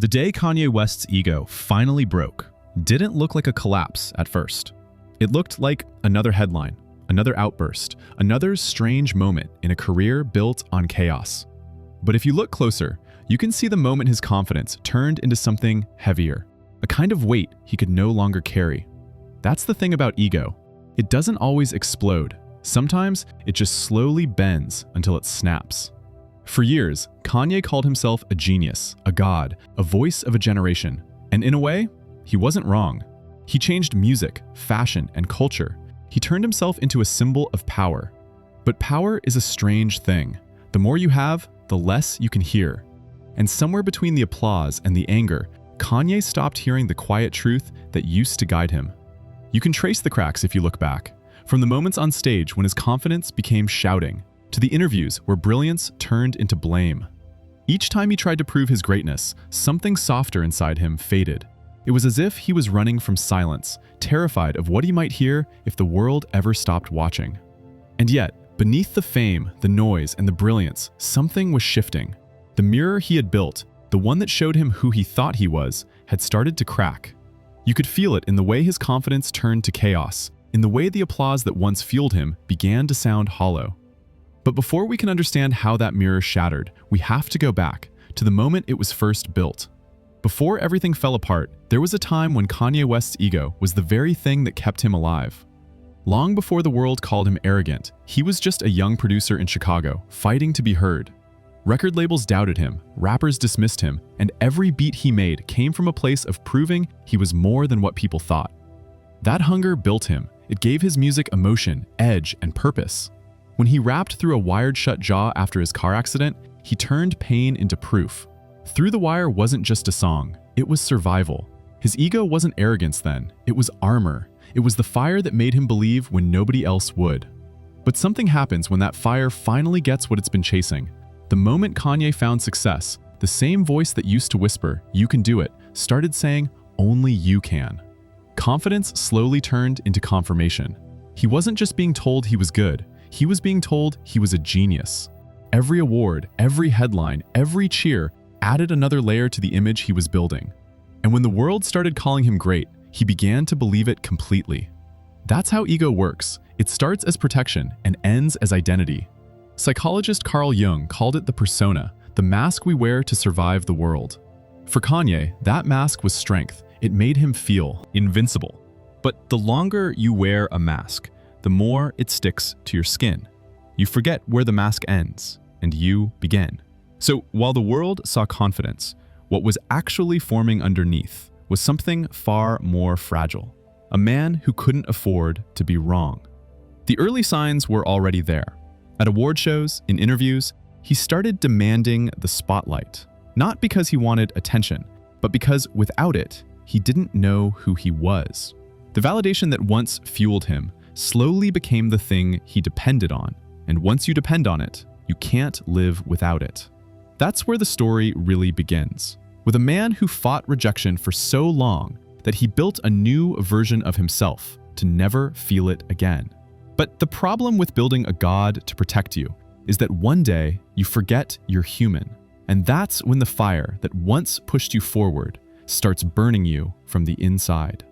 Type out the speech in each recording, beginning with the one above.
The day Kanye West's ego finally broke didn't look like a collapse at first. It looked like another headline, another outburst, another strange moment in a career built on chaos. But if you look closer, you can see the moment his confidence turned into something heavier, a kind of weight he could no longer carry. That's the thing about ego. It doesn't always explode. Sometimes it just slowly bends until it snaps. For years, Kanye called himself a genius, a god, a voice of a generation. And in a way, he wasn't wrong. He changed music, fashion, and culture. He turned himself into a symbol of power. But power is a strange thing. The more you have, the less you can hear. And somewhere between the applause and the anger, Kanye stopped hearing the quiet truth that used to guide him. You can trace the cracks if you look back, from the moments on stage when his confidence became shouting, to the interviews where brilliance turned into blame. Each time he tried to prove his greatness, something softer inside him faded. It was as if he was running from silence, terrified of what he might hear if the world ever stopped watching. And yet, beneath the fame, the noise, and the brilliance, something was shifting. The mirror he had built, the one that showed him who he thought he was, had started to crack. You could feel it in the way his confidence turned to chaos, in the way the applause that once fueled him began to sound hollow. But before we can understand how that mirror shattered, we have to go back to the moment it was first built. Before everything fell apart, there was a time when Kanye West's ego was the very thing that kept him alive. Long before the world called him arrogant, he was just a young producer in Chicago, fighting to be heard. Record labels doubted him, rappers dismissed him, and every beat he made came from a place of proving he was more than what people thought. That hunger built him. It gave his music emotion, edge, and purpose. When he rapped through a wired-shut jaw after his car accident, he turned pain into proof. Through the Wire wasn't just a song, it was survival. His ego wasn't arrogance then, it was armor. It was the fire that made him believe when nobody else would. But something happens when that fire finally gets what it's been chasing. The moment Kanye found success, the same voice that used to whisper, "You can do it," started saying, "Only you can." Confidence slowly turned into confirmation. He wasn't just being told he was good, he was being told he was a genius. Every award, every headline, every cheer added another layer to the image he was building. And when the world started calling him great, he began to believe it completely. That's how ego works. It starts as protection and ends as identity. Psychologist Carl Jung called it the persona, the mask we wear to survive the world. For Kanye, that mask was strength. It made him feel invincible. But the longer you wear a mask, the more it sticks to your skin. You forget where the mask ends, and you begin. So while the world saw confidence, what was actually forming underneath was something far more fragile. A man who couldn't afford to be wrong. The early signs were already there. At award shows, in interviews, he started demanding the spotlight. Not because he wanted attention, but because without it, he didn't know who he was. The validation that once fueled him slowly became the thing he depended on. And once you depend on it, you can't live without it. That's where the story really begins. With a man who fought rejection for so long that he built a new version of himself to never feel it again. But the problem with building a god to protect you is that one day you forget you're human. And that's when the fire that once pushed you forward starts burning you from the inside.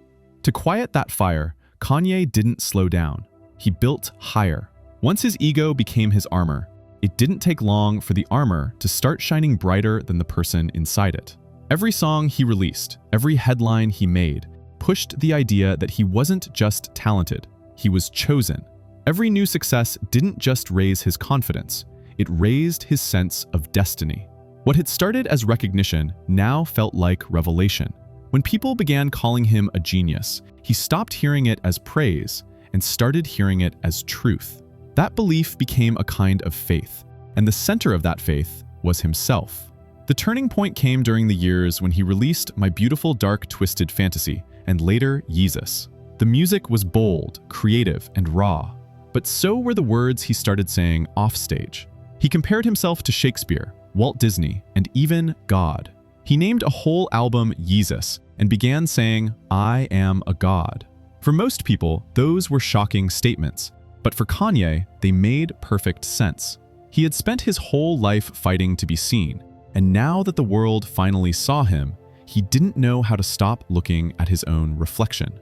To quiet that fire, Kanye didn't slow down. He built higher. Once his ego became his armor, it didn't take long for the armor to start shining brighter than the person inside it. Every song he released, every headline he made, pushed the idea that he wasn't just talented, he was chosen. Every new success didn't just raise his confidence, it raised his sense of destiny. What had started as recognition now felt like revelation. When people began calling him a genius, he stopped hearing it as praise and started hearing it as truth. That belief became a kind of faith, and the center of that faith was himself. The turning point came during the years when he released My Beautiful Dark Twisted Fantasy, and later Yeezus. The music was bold, creative, and raw, but so were the words he started saying offstage. He compared himself to Shakespeare, Walt Disney, and even God. He named a whole album Yeezus and began saying, "I am a god." For most people, those were shocking statements, but for Kanye, they made perfect sense. He had spent his whole life fighting to be seen, and now that the world finally saw him, he didn't know how to stop looking at his own reflection.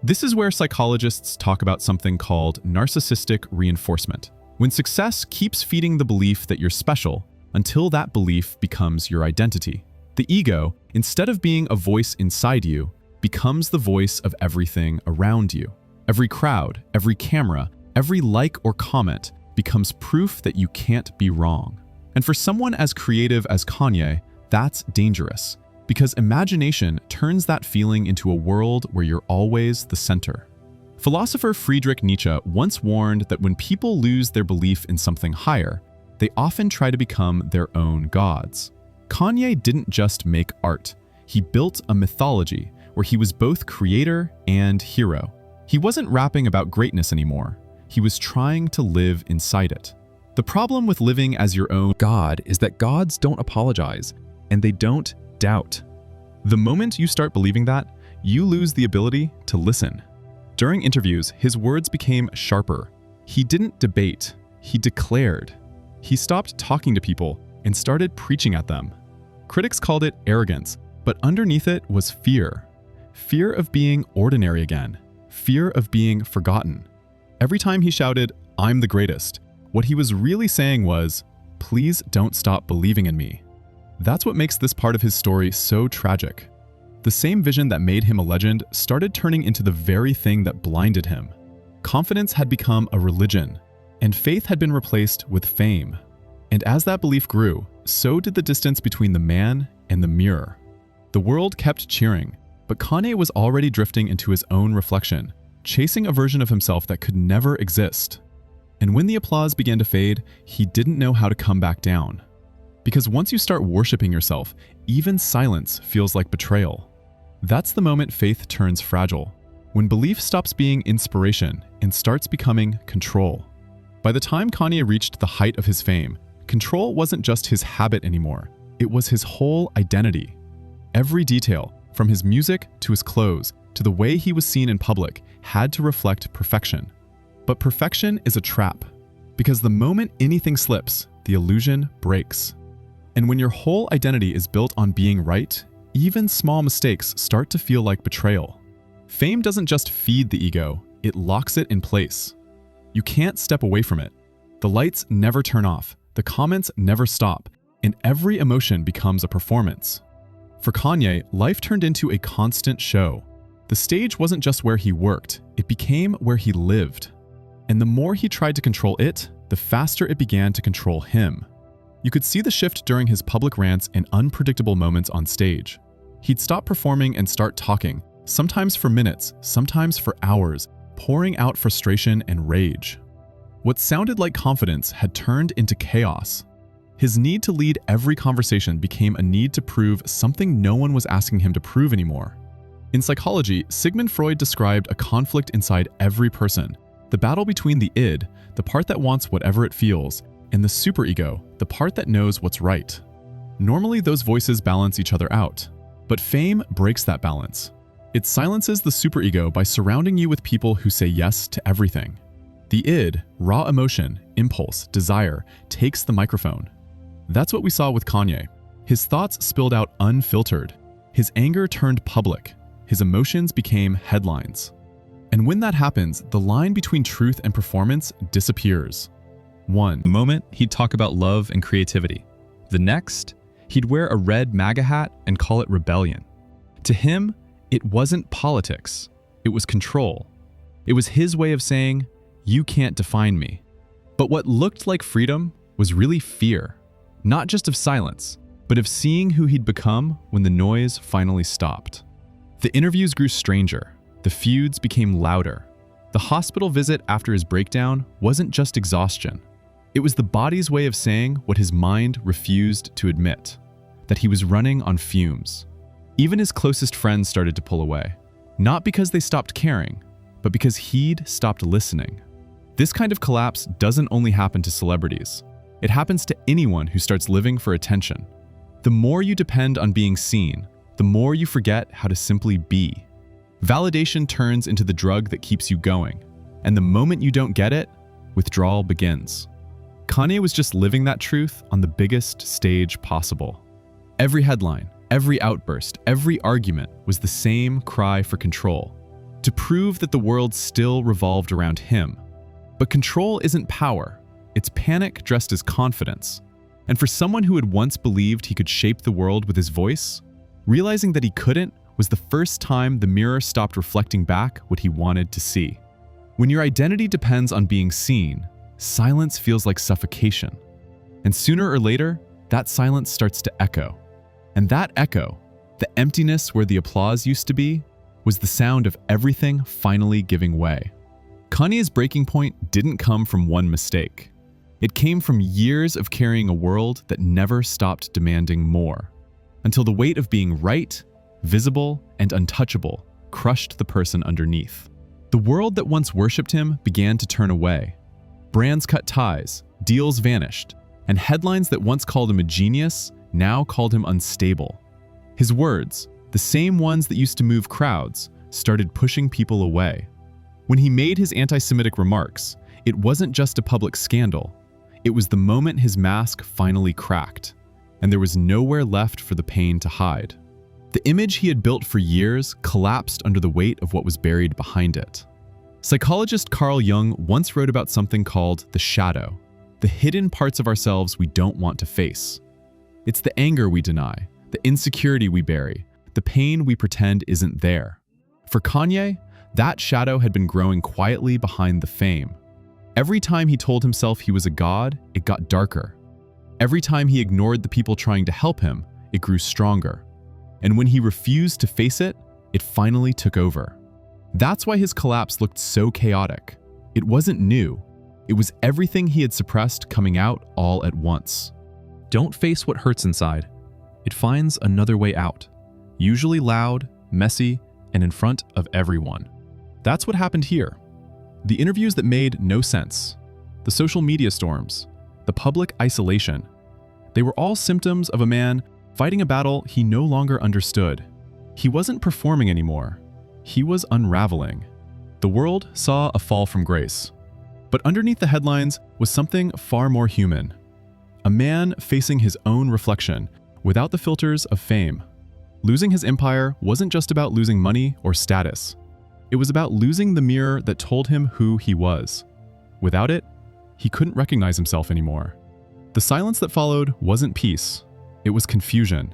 This is where psychologists talk about something called narcissistic reinforcement. When success keeps feeding the belief that you're special until that belief becomes your identity. The ego, instead of being a voice inside you, becomes the voice of everything around you. Every crowd, every camera, every like or comment becomes proof that you can't be wrong. And for someone as creative as Kanye, that's dangerous, because imagination turns that feeling into a world where you're always the center. Philosopher Friedrich Nietzsche once warned that when people lose their belief in something higher, they often try to become their own gods. Kanye didn't just make art. He built a mythology where he was both creator and hero. He wasn't rapping about greatness anymore. He was trying to live inside it. The problem with living as your own god is that gods don't apologize, and they don't doubt. The moment you start believing that, you lose the ability to listen. During interviews, his words became sharper. He didn't debate, he declared. He stopped talking to people and started preaching at them. Critics called it arrogance, but underneath it was fear. Fear of being ordinary again. Fear of being forgotten. Every time he shouted, "I'm the greatest," what he was really saying was, "Please don't stop believing in me." That's what makes this part of his story so tragic. The same vision that made him a legend started turning into the very thing that blinded him. Confidence had become a religion, and faith had been replaced with fame. And as that belief grew, so did the distance between the man and the mirror. The world kept cheering, but Kanye was already drifting into his own reflection, chasing a version of himself that could never exist. And when the applause began to fade, he didn't know how to come back down. Because once you start worshiping yourself, even silence feels like betrayal. That's the moment faith turns fragile, when belief stops being inspiration and starts becoming control. By the time Kanye reached the height of his fame, control wasn't just his habit anymore, it was his whole identity. Every detail, from his music to his clothes to the way he was seen in public, had to reflect perfection. But perfection is a trap, because the moment anything slips, the illusion breaks. And when your whole identity is built on being right, even small mistakes start to feel like betrayal. Fame doesn't just feed the ego, it locks it in place. You can't step away from it. The lights never turn off, the comments never stop, and every emotion becomes a performance. For Kanye, life turned into a constant show. The stage wasn't just where he worked, it became where he lived. And the more he tried to control it, the faster it began to control him. You could see the shift during his public rants and unpredictable moments on stage. He'd stop performing and start talking, sometimes for minutes, sometimes for hours, pouring out frustration and rage. What sounded like confidence had turned into chaos. His need to lead every conversation became a need to prove something no one was asking him to prove anymore. In psychology, Sigmund Freud described a conflict inside every person, the battle between the id, the part that wants whatever it feels, and the superego, the part that knows what's right. Normally, those voices balance each other out, but fame breaks that balance. It silences the superego by surrounding you with people who say yes to everything. The id, raw emotion, impulse, desire, takes the microphone. That's what we saw with Kanye. His thoughts spilled out unfiltered. His anger turned public. His emotions became headlines. And when that happens, the line between truth and performance disappears. One moment, he'd talk about love and creativity. The next, he'd wear a red MAGA hat and call it rebellion. To him, it wasn't politics. It was control. It was his way of saying, "You can't define me." But what looked like freedom was really fear. Not just of silence, but of seeing who he'd become when the noise finally stopped. The interviews grew stranger. The feuds became louder. The hospital visit after his breakdown wasn't just exhaustion. It was the body's way of saying what his mind refused to admit, that he was running on fumes. Even his closest friends started to pull away, not because they stopped caring, but because he'd stopped listening. This kind of collapse doesn't only happen to celebrities. It happens to anyone who starts living for attention. The more you depend on being seen, the more you forget how to simply be. Validation turns into the drug that keeps you going, and the moment you don't get it, withdrawal begins. Kanye was just living that truth on the biggest stage possible. Every headline, Every outburst, every argument was the same cry for control, to prove that the world still revolved around him. But control isn't power, it's panic dressed as confidence. And for someone who had once believed he could shape the world with his voice, realizing that he couldn't was the first time the mirror stopped reflecting back what he wanted to see. When your identity depends on being seen, silence feels like suffocation. And sooner or later, that silence starts to echo. And that echo, the emptiness where the applause used to be, was the sound of everything finally giving way. Kanye's breaking point didn't come from one mistake. It came from years of carrying a world that never stopped demanding more, until the weight of being right, visible, and untouchable crushed the person underneath. The world that once worshipped him began to turn away. Brands cut ties, deals vanished, and headlines that once called him a genius now called him unstable. His words, the same ones that used to move crowds, started pushing people away. When he made his anti-Semitic remarks, it wasn't just a public scandal. It was the moment his mask finally cracked, and there was nowhere left for the pain to hide. The image he had built for years collapsed under the weight of what was buried behind it. Psychologist Carl Jung once wrote about something called the shadow, the hidden parts of ourselves we don't want to face. It's the anger we deny, the insecurity we bury, the pain we pretend isn't there. For Kanye, that shadow had been growing quietly behind the fame. Every time he told himself he was a god, it got darker. Every time he ignored the people trying to help him, it grew stronger. And when he refused to face it, it finally took over. That's why his collapse looked so chaotic. It wasn't new. It was everything he had suppressed coming out all at once. Don't face what hurts inside. It finds another way out, usually loud, messy, and in front of everyone. That's what happened here. The interviews that made no sense, the social media storms, the public isolation, they were all symptoms of a man fighting a battle he no longer understood. He wasn't performing anymore. He was unraveling. The world saw a fall from grace. But underneath the headlines was something far more human. A man facing his own reflection without the filters of fame. Losing his empire wasn't just about losing money or status. It was about losing the mirror that told him who he was. Without it, he couldn't recognize himself anymore. The silence that followed wasn't peace, it was confusion.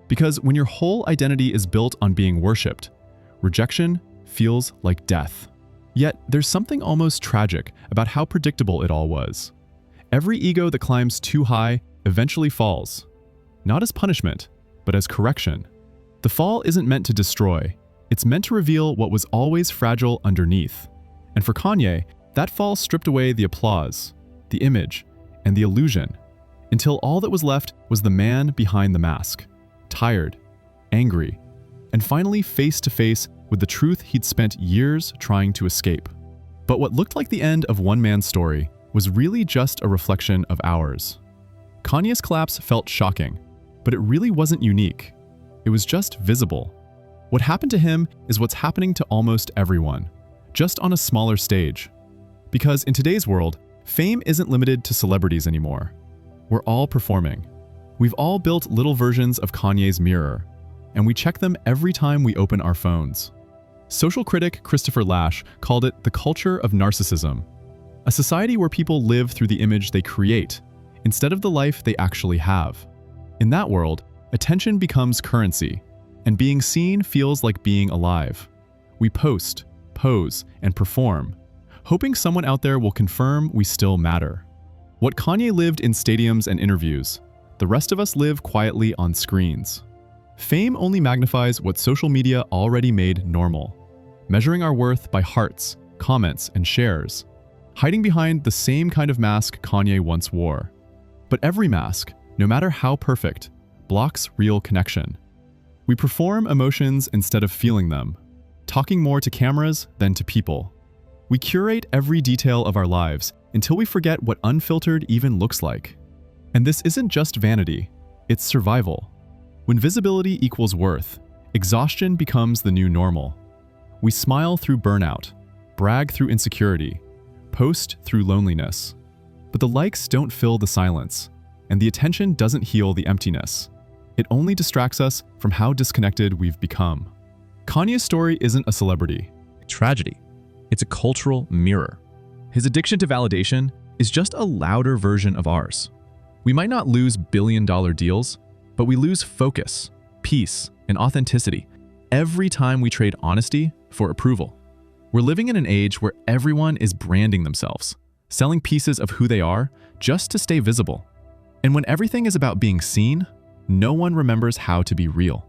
Because when your whole identity is built on being worshipped, rejection feels like death. Yet there's something almost tragic about how predictable it all was. Every ego that climbs too high eventually falls, not as punishment, but as correction. The fall isn't meant to destroy. It's meant to reveal what was always fragile underneath. And for Kanye, that fall stripped away the applause, the image, and the illusion, until all that was left was the man behind the mask, tired, angry, and finally face to face with the truth he'd spent years trying to escape. But what looked like the end of one man's story was really just a reflection of ours. Kanye's collapse felt shocking, but it really wasn't unique. It was just visible. What happened to him is what's happening to almost everyone, just on a smaller stage. Because in today's world, fame isn't limited to celebrities anymore. We're all performing. We've all built little versions of Kanye's mirror, and we check them every time we open our phones. Social critic Christopher Lasch called it the culture of narcissism, a society where people live through the image they create, instead of the life they actually have. In that world, attention becomes currency, and being seen feels like being alive. We post, pose, and perform, hoping someone out there will confirm we still matter. What Kanye lived in stadiums and interviews, the rest of us live quietly on screens. Fame only magnifies what social media already made normal, measuring our worth by hearts, comments, and shares, hiding behind the same kind of mask Kanye once wore. But every mask, no matter how perfect, blocks real connection. We perform emotions instead of feeling them, talking more to cameras than to people. We curate every detail of our lives until we forget what unfiltered even looks like. And this isn't just vanity, it's survival. When visibility equals worth, exhaustion becomes the new normal. We smile through burnout, brag through insecurity, post through loneliness. But the likes don't fill the silence, and the attention doesn't heal the emptiness. It only distracts us from how disconnected we've become. Kanye's story isn't a celebrity tragedy. It's a cultural mirror. His addiction to validation is just a louder version of ours. We might not lose billion-dollar deals, but we lose focus, peace, and authenticity every time we trade honesty for approval. We're living in an age where everyone is branding themselves, selling pieces of who they are just to stay visible. And when everything is about being seen, no one remembers how to be real.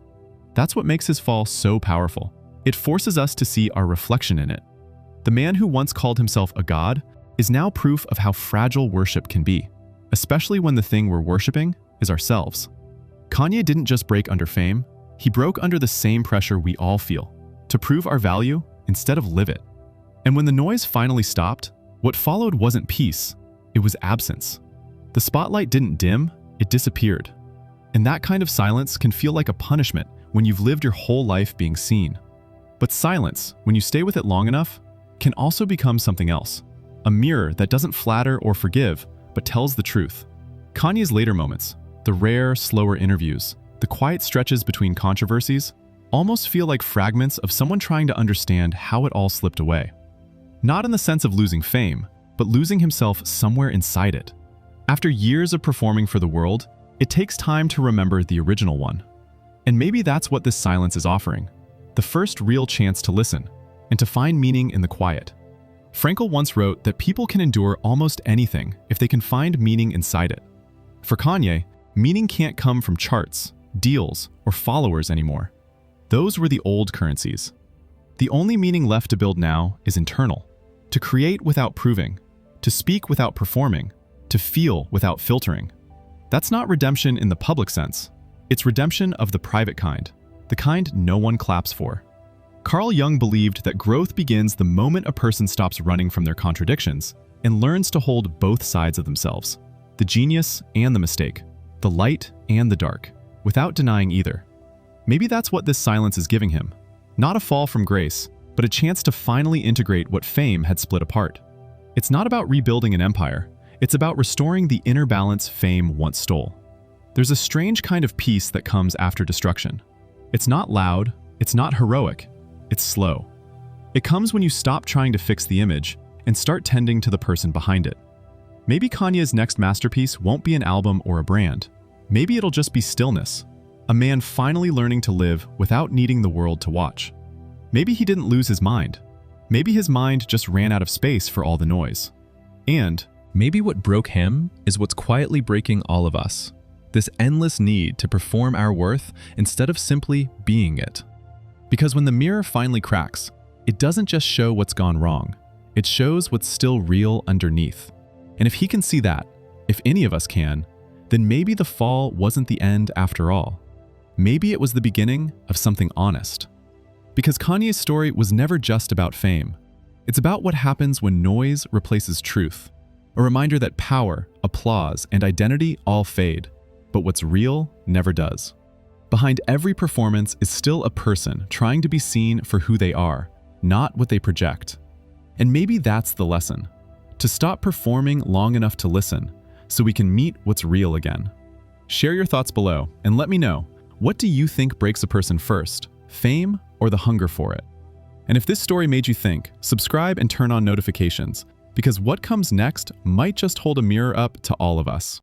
That's what makes his fall so powerful. It forces us to see our reflection in it. The man who once called himself a god is now proof of how fragile worship can be, especially when the thing we're worshiping is ourselves. Kanye didn't just break under fame, he broke under the same pressure we all feel, to prove our value instead of live it. And when the noise finally stopped, what followed wasn't peace, it was absence. The spotlight didn't dim, it disappeared. And that kind of silence can feel like a punishment when you've lived your whole life being seen. But silence, when you stay with it long enough, can also become something else. A mirror that doesn't flatter or forgive, but tells the truth. Kanye's later moments, the rare, slower interviews, the quiet stretches between controversies, almost feel like fragments of someone trying to understand how it all slipped away. Not in the sense of losing fame, but losing himself somewhere inside it. After years of performing for the world, it takes time to remember the original one. And maybe that's what this silence is offering. The first real chance to listen, and to find meaning in the quiet. Frankl once wrote that people can endure almost anything if they can find meaning inside it. For Kanye, meaning can't come from charts, deals, or followers anymore. Those were the old currencies. The only meaning left to build now is internal. To create without proving, to speak without performing, to feel without filtering. That's not redemption in the public sense. It's redemption of the private kind, the kind no one claps for. Carl Jung believed that growth begins the moment a person stops running from their contradictions and learns to hold both sides of themselves, the genius and the mistake, the light and the dark, without denying either. Maybe that's what this silence is giving him. Not a fall from grace, but a chance to finally integrate what fame had split apart. It's not about rebuilding an empire, it's about restoring the inner balance fame once stole. There's a strange kind of peace that comes after destruction. It's not loud, it's not heroic, it's slow. It comes when you stop trying to fix the image and start tending to the person behind it. Maybe Kanye's next masterpiece won't be an album or a brand. Maybe it'll just be stillness, a man finally learning to live without needing the world to watch. Maybe he didn't lose his mind. Maybe his mind just ran out of space for all the noise. And maybe what broke him is what's quietly breaking all of us. This endless need to perform our worth instead of simply being it. Because when the mirror finally cracks, it doesn't just show what's gone wrong, it shows what's still real underneath. And if he can see that, if any of us can, then maybe the fall wasn't the end after all. Maybe it was the beginning of something honest. Because Kanye's story was never just about fame. It's about what happens when noise replaces truth. A reminder that power, applause, and identity all fade, but what's real never does. Behind every performance is still a person trying to be seen for who they are, not what they project. And maybe that's the lesson. To stop performing long enough to listen, so we can meet what's real again. Share your thoughts below and let me know, what do you think breaks a person first, fame or the hunger for it? And if this story made you think, subscribe and turn on notifications, because what comes next might just hold a mirror up to all of us.